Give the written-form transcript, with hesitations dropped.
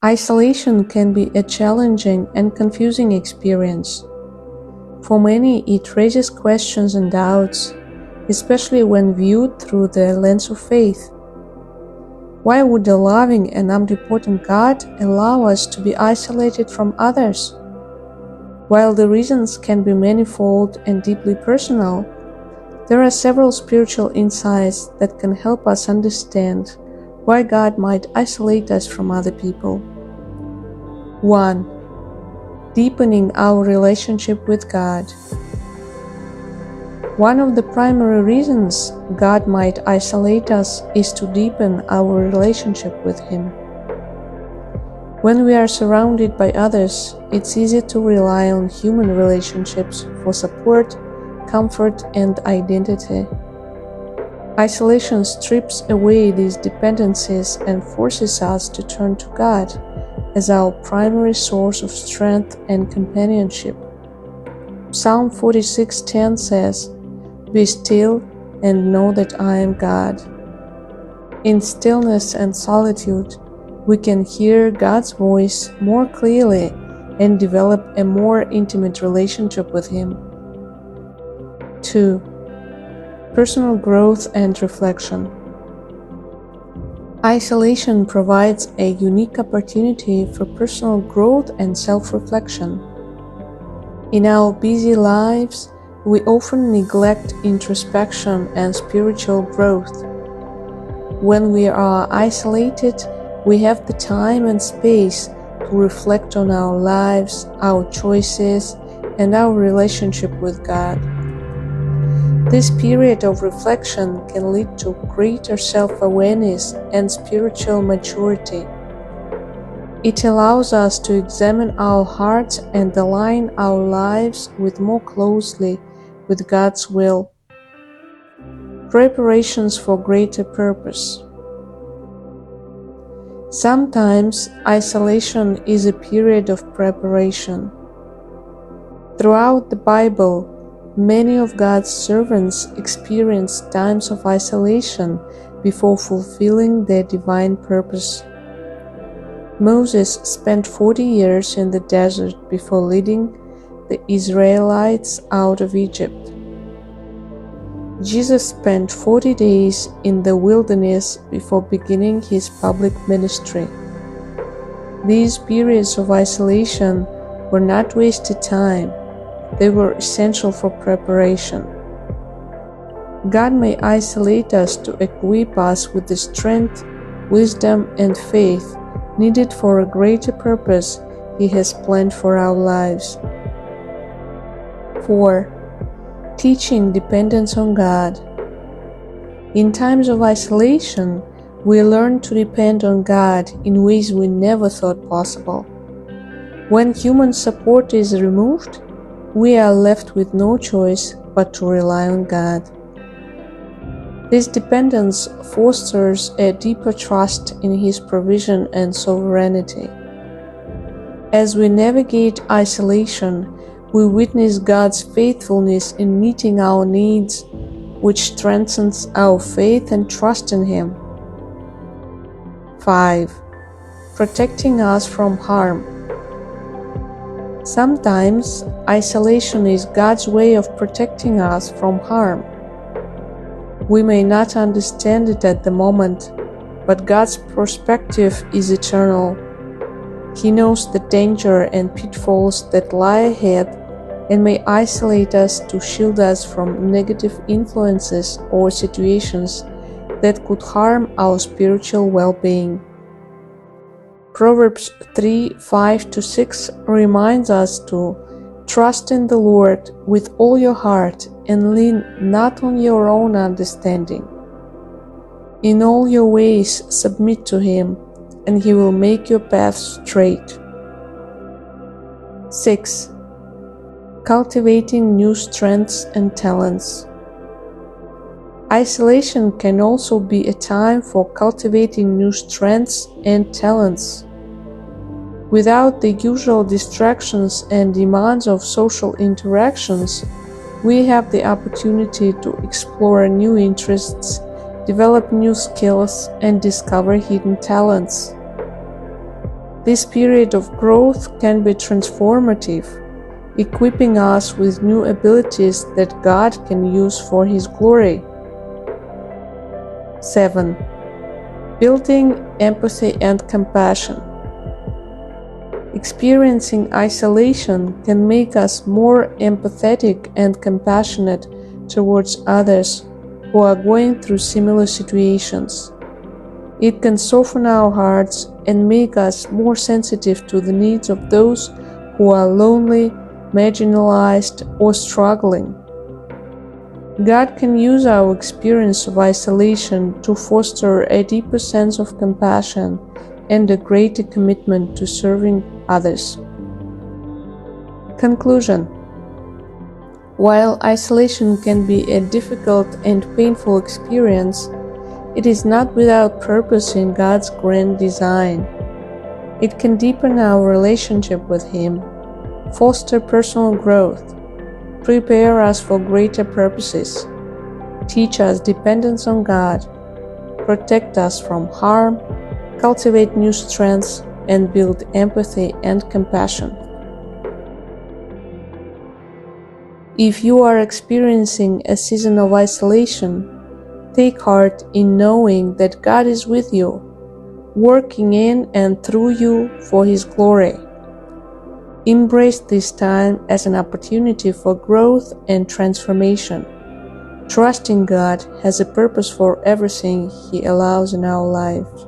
Isolation can be a challenging and confusing experience. For many, it raises questions and doubts, especially when viewed through the lens of faith. Why would a loving and omnipotent God allow us to be isolated from others? While the reasons can be manifold and deeply personal, there are several spiritual insights that can help us understand why God might isolate us from other people. 1. Deepening our relationship with God. One of the primary reasons God might isolate us is to deepen our relationship with Him. When we are surrounded by others, it's easy to rely on human relationships for support, comfort, and identity. Isolation strips away these dependencies and forces us to turn to God as our primary source of strength and companionship. Psalm 46:10 says, "Be still and know that I am God." In stillness and solitude, we can hear God's voice more clearly and develop a more intimate relationship with Him. 2. Personal growth and reflection. Isolation provides a unique opportunity for personal growth and self-reflection. In our busy lives, we often neglect introspection and spiritual growth. When we are isolated, we have the time and space to reflect on our lives, our choices, and our relationship with God. This period of reflection can lead to greater self-awareness and spiritual maturity. It allows us to examine our hearts and align our lives more closely with God's will. Preparations for greater purpose. Sometimes isolation is a period of preparation. Throughout the Bible, many of God's servants experienced times of isolation before fulfilling their divine purpose. Moses spent 40 years in the desert before leading the Israelites out of Egypt. Jesus spent 40 days in the wilderness before beginning his public ministry. These periods of isolation were not wasted time. They were essential for preparation. God may isolate us to equip us with the strength, wisdom, and faith needed for a greater purpose He has planned for our lives. 4. Teaching dependence on God. In times of isolation, we learn to depend on God in ways we never thought possible. When human support is removed, we are left with no choice but to rely on God. This dependence fosters a deeper trust in His provision and sovereignty. As we navigate isolation, we witness God's faithfulness in meeting our needs, which strengthens our faith and trust in Him. 5. Protecting us from harm. Sometimes, isolation is God's way of protecting us from harm. We may not understand it at the moment, but God's perspective is eternal. He knows the danger and pitfalls that lie ahead and may isolate us to shield us from negative influences or situations that could harm our spiritual well-being. Proverbs 3:5-6 reminds us to trust in the Lord with all your heart and lean not on your own understanding. In all your ways submit to Him, and He will make your paths straight. 6. Cultivating new strengths and talents. Isolation can also be a time for cultivating new strengths and talents. Without the usual distractions and demands of social interactions, we have the opportunity to explore new interests, develop new skills, and discover hidden talents. This period of growth can be transformative, equipping us with new abilities that God can use for His glory. 7. Building empathy and compassion. Experiencing isolation can make us more empathetic and compassionate towards others who are going through similar situations. It can soften our hearts and make us more sensitive to the needs of those who are lonely, marginalized, or struggling. God can use our experience of isolation to foster a deeper sense of compassion and a greater commitment to serving others. Conclusion. While isolation can be a difficult and painful experience, it is not without purpose in God's grand design. It can deepen our relationship with Him, foster personal growth, prepare us for greater purposes, teach us dependence on God, protect us from harm, cultivate new strengths, and build empathy and compassion. If you are experiencing a season of isolation, take heart in knowing that God is with you, working in and through you for His glory. Embrace this time as an opportunity for growth and transformation, trusting God has a purpose for everything He allows in our lives.